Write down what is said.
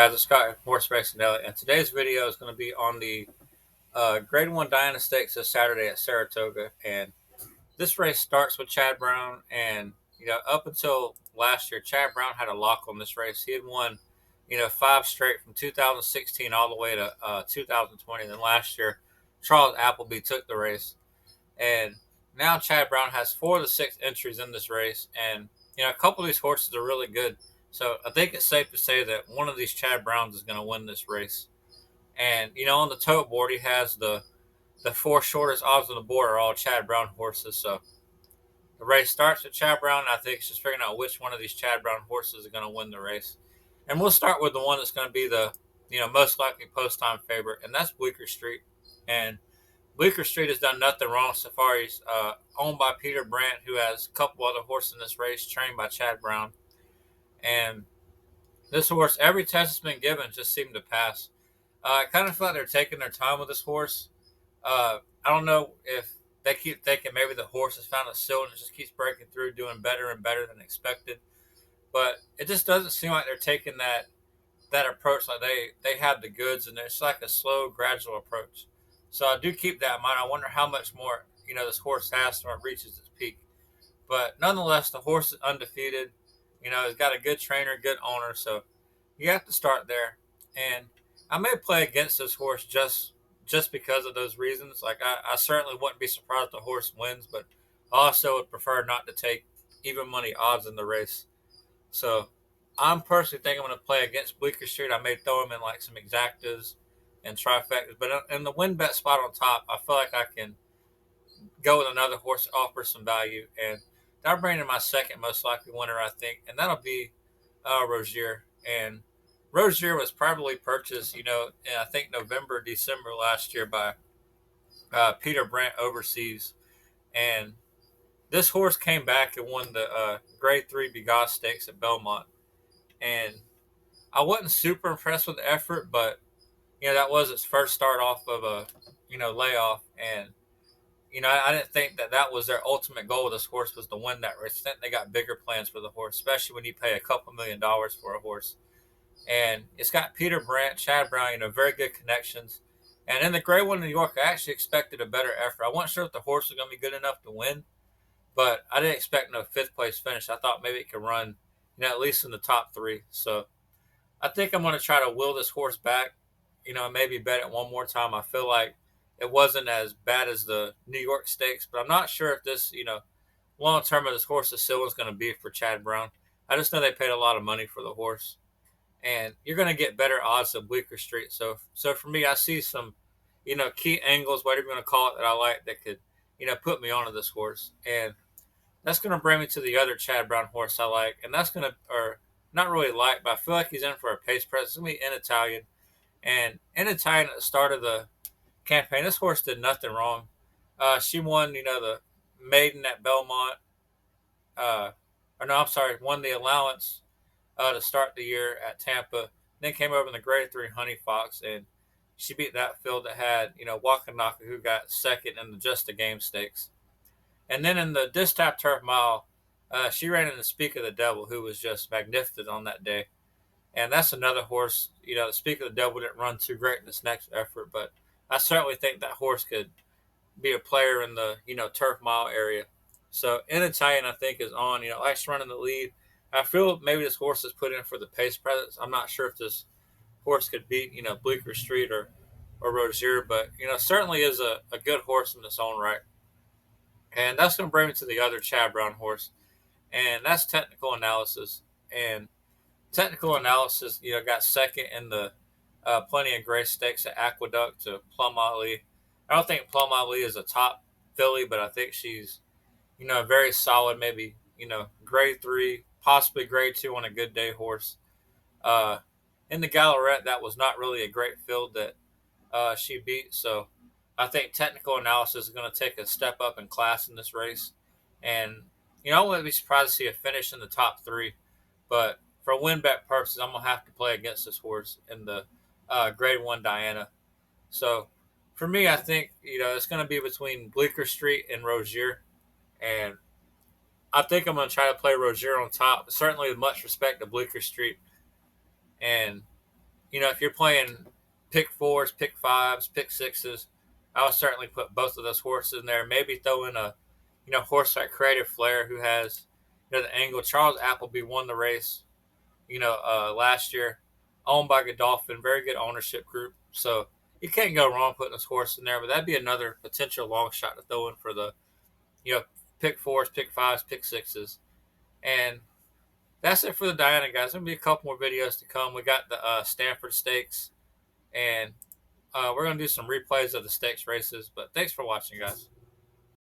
guys, it's Scott from Horse Racing Daily, and today's video is going to be on the Grade 1 Diana Stakes this Saturday at Saratoga. And this race starts with Chad Brown, and up until last year, Chad Brown had a lock on this race. He had won, five straight from 2016 all the way to 2020. And then last year, Charles Appleby took the race, and now Chad Brown has four of the six entries in this race, and a couple of these horses are really good. So I think it's safe to say that one of these Chad Browns is going to win this race. And on the tote board, he has the four shortest odds on the board are all Chad Brown horses. So the race starts with Chad Brown. And I think it's just figuring out which one of these Chad Brown horses is going to win the race. And we'll start with the one that's going to be the most likely post time favorite, and that's Bleecker Street. And Bleecker Street has done nothing wrong so far. He's owned by Peter Brandt, who has a couple other horses in this race, trained by Chad Brown. And this horse, every test that's been given just seemed to pass. I kind of feel like they're taking their time with this horse. I don't know if they keep thinking maybe the horse has found a cylinder and just keeps breaking through, doing better and better than expected. But it just doesn't seem like they're taking that approach like they have the goods, and it's like a slow, gradual approach. So I do keep that in mind. I wonder how much more this horse has when it reaches its peak. But nonetheless, the horse is undefeated. He's got a good trainer, good owner, so you have to start there. And I may play against this horse just because of those reasons. Like I certainly wouldn't be surprised if the horse wins, but I also would prefer not to take even money odds in the race. So I'm personally thinking I'm going to play against Bleecker Street. I may throw him in like some exactas and trifectas, but in the win bet spot on top, I feel like I can go with another horse to offer some value. And that'll bring in my second most likely winner, I think, and that'll be Rozier. And Rozier was probably purchased, in I think November, December last year by Peter Brandt overseas. And this horse came back and won the Grade 3 Bigas Stakes at Belmont. And I wasn't super impressed with the effort, but, that was its first start off of a, layoff. And, I didn't think that was their ultimate goal with this horse was to win that race. I think they got bigger plans for the horse, especially when you pay a couple $1,000,000 for a horse. And it's got Peter Brandt, Chad Brown, very good connections. And in the Grade 1 in New York, I actually expected a better effort. I wasn't sure if the horse was going to be good enough to win, but I didn't expect no fifth place finish. I thought maybe it could run, at least in the top three. So I think I'm going to try to will this horse back, and maybe bet it one more time. I feel like it wasn't as bad as the New York Stakes, but I'm not sure if this, long term of this horse's still is going to be for Chad Brown. I just know they paid a lot of money for the horse, and you're going to get better odds than Bleecker Street. So for me, I see some, key angles, whatever you want to call it, that I like that could, put me onto this horse. And that's going to bring me to the other Chad Brown horse I like, and that's going to, or not really like, but I feel like he's in for a pace press. It's going to be In Italian. And In Italian at the start of the campaign, this horse did nothing wrong. She won, the maiden at Belmont. Or no, I'm sorry, won the allowance to start the year at Tampa. Then came over in the Grade 3 Honey Fox, and she beat that field that had, Wakanaka, who got second in the Just a Game Stakes. And then in the Distaff Turf Mile, she ran in the Speak of the Devil, who was just magnificent on that day. And that's another horse, the Speak of the Devil didn't run too great in this next effort, but I certainly think that horse could be a player in the, turf mile area. So In Italian, I think, is on, likes running the lead. I feel maybe this horse is put in for the pace presence. I'm not sure if this horse could beat, Bleecker Street or Rozier, but, certainly is a good horse in its own right. And that's going to bring me to the other Chad Brown horse, and that's Technical Analysis. And Technical Analysis, got second in the Plenty of Grace Stakes at Aqueduct to Plum Ali. I don't think Plum Ali is a top filly, but I think she's, a very solid, maybe, Grade 3, possibly Grade 2 on a good day horse. In the Gallerette, that was not really a great field that she beat. So I think Technical Analysis is going to take a step up in class in this race. And, I wouldn't be surprised to see a finish in the top three. But for win bet purposes, I'm going to have to play against this horse in the Grade 1 Diana. So for me, I think, it's going to be between Bleecker Street and Rozier. And I think I'm going to try to play Rozier on top, certainly with much respect to Bleecker Street. And if you're playing pick fours, pick fives, pick sixes, I would certainly put both of those horses in there. Maybe throw in a, horse like Creative Flair, who has, the angle. Charles Appleby won the race, last year, owned by Godolphin, very good ownership group. So you can't go wrong putting this horse in there. But that'd be another potential long shot to throw in for the, you know, pick fours, pick fives, pick sixes, and that's it for the Diana, guys. There'll be a couple more videos to come. We got the Stanford Stakes, and we're gonna do some replays of the stakes races. But thanks for watching, guys.